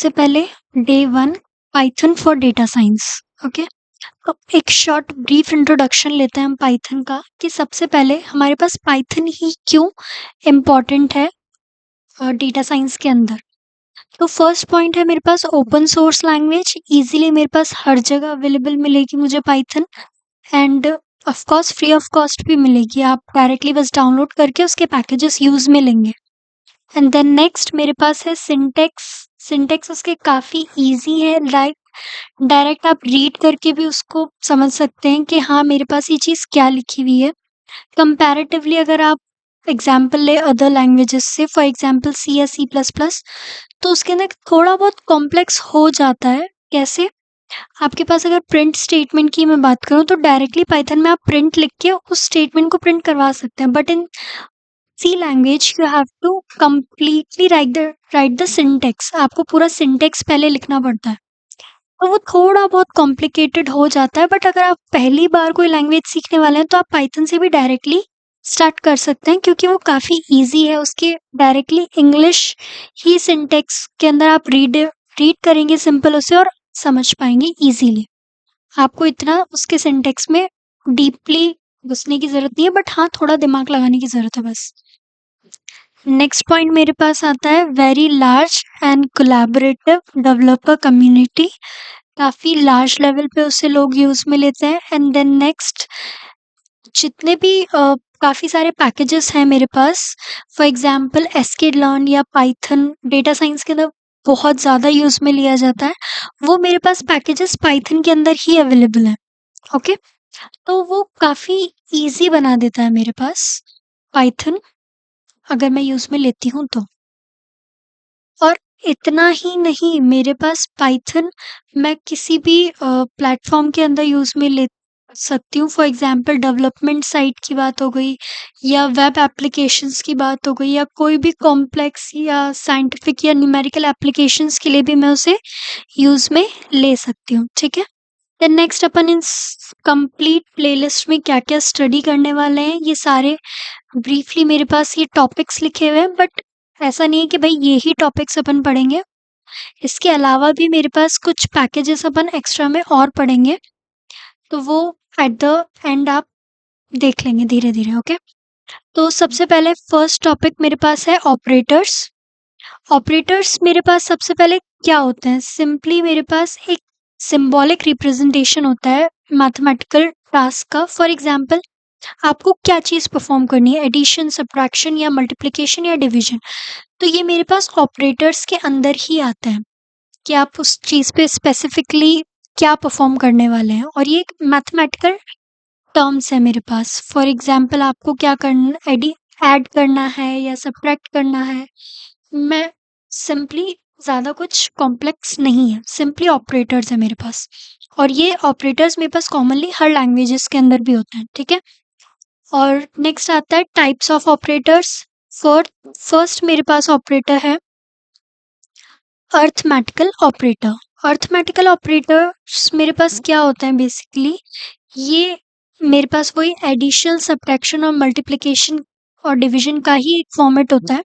सबसे पहले day 1 Python for data science. Okay, अब एक शॉर्ट ब्रीफ इंट्रोडक्शन लेते हैं हम पाइथन का कि सबसे पहले हमारे पास पाइथन ही क्यों इम्पॉर्टेंट है डेटा साइंस के अंदर। तो फर्स्ट पॉइंट है मेरे पास ओपन सोर्स लैंग्वेज, इजीली मेरे पास हर जगह अवेलेबल मिलेगी मुझे Python, end of course free of cost भी मिलेगी। आप डायरेक्टली बस डाउनलोड करके उसके पैकेजेस यूज में लेंगे। एंड देन नेक्स्ट मेरे पास है सिंटेक्स। सिंटेक्स उसके काफ़ी इजी है, लाइक डायरेक्ट आप रीड करके भी उसको समझ सकते हैं कि हाँ मेरे पास ये चीज़ क्या लिखी हुई है। कंपैरेटिवली अगर आप एग्जाम्पल ले अदर लैंग्वेजेस से, फॉर एग्जाम्पल सी या सी प्लस प्लस, तो उसके अंदर थोड़ा बहुत कॉम्प्लेक्स हो जाता है। कैसे? आपके पास अगर प्रिंट स्टेटमेंट की मैं बात करूँ तो डायरेक्टली पाइथन में आप प्रिंट लिख के उस स्टेटमेंट को प्रिंट करवा सकते हैं, but in C language you have to completely write the syntax. आपको पूरा सिंटेक्स पहले लिखना पड़ता है, तो वो थोड़ा बहुत कॉम्प्लिकेटेड हो जाता है। बट अगर आप पहली बार कोई लैंग्वेज सीखने वाले हैं तो आप पाइथन से भी डायरेक्टली स्टार्ट कर सकते हैं, क्योंकि वो काफ़ी इजी है। उसके डायरेक्टली इंग्लिश ही सिंटेक्स के अंदर आप रीड करेंगे सिंपल उसे और समझ पाएंगे इजीली। आपको इतना उसके सिंटेक्स में डीपली घुसने की ज़रूरत नहीं है, बट हाँ थोड़ा दिमाग लगाने की ज़रूरत है बस। नेक्स्ट पॉइंट मेरे पास आता है very large and collaborative developer community. काफ़ी लार्ज लेवल पे उसे लोग यूज़ में लेते हैं। एंड देन नेक्स्ट जितने भी काफ़ी सारे पैकेजेस हैं मेरे पास, फॉर एग्जांपल sklearn या पाइथन डेटा साइंस के अंदर बहुत ज़्यादा यूज़ में लिया जाता है, वो मेरे पास पैकेजेस पाइथन के अंदर ही अवेलेबल हैं। ओके, तो वो काफ़ी इजी बना देता है मेरे पास पाइथन, अगर मैं यूज़ में लेती हूँ तो। और इतना ही नहीं, मेरे पास पाइथन मैं किसी भी प्लेटफॉर्म के अंदर यूज़ में ले सकती हूँ। फॉर एग्जांपल डेवलपमेंट साइट की बात हो गई, या वेब एप्लीकेशंस की बात हो गई, या कोई भी कॉम्प्लेक्स या साइंटिफिक या न्यूमेरिकल एप्लीकेशंस के लिए भी मैं उसे यूज़ में ले सकती हूँ। ठीक है, देन नेक्स्ट अपन इन कंप्लीट प्लेलिस्ट में क्या क्या स्टडी करने वाले हैं, ये सारे ब्रीफली मेरे पास ये टॉपिक्स लिखे हुए हैं। बट ऐसा नहीं है कि भाई ये ही टॉपिक्स अपन पढ़ेंगे, इसके अलावा भी मेरे पास कुछ पैकेजेस अपन एक्स्ट्रा में और पढ़ेंगे, तो वो एट द एंड आप देख लेंगे धीरे धीरे। ओके, तो सबसे पहले फर्स्ट टॉपिक मेरे पास है ऑपरेटर्स। ऑपरेटर्स मेरे पास सबसे पहले क्या होते हैं, सिंपली मेरे पास एक सिंबॉलिक रिप्रेजेंटेशन होता है मैथमेटिकल टास्क का। फॉर एग्जांपल आपको क्या चीज़ परफॉर्म करनी है, एडिशन, सब्ट्रैक्शन या मल्टीप्लिकेशन या डिवीजन, तो ये मेरे पास ऑपरेटर्स के अंदर ही आता है कि आप उस चीज़ पे स्पेसिफिकली क्या परफॉर्म करने वाले हैं। और ये एक मैथमेटिकल टर्म्स है मेरे पास। फॉर एग्जांपल आपको क्या करना, ऐड करना है या सब्ट्रैक्ट करना है, मैं सिंपली ज़्यादा कुछ कॉम्प्लेक्स नहीं है, सिंपली ऑपरेटर्स है मेरे पास। और ये ऑपरेटर्स मेरे पास कॉमनली हर लैंग्वेजेस के अंदर भी होते हैं। ठीक है, और नेक्स्ट आता है टाइप्स ऑफ ऑपरेटर्स। फर्स्ट मेरे पास ऑपरेटर है अर्थमेटिकल ऑपरेटर। अर्थमेटिकल ऑपरेटर्स मेरे पास क्या होता है बेसिकली, ये मेरे पास वही एडिशन, सब्ट्रैक्शन और मल्टीप्लिकेशन और डिवीजन का ही एक फॉर्मेट होता है।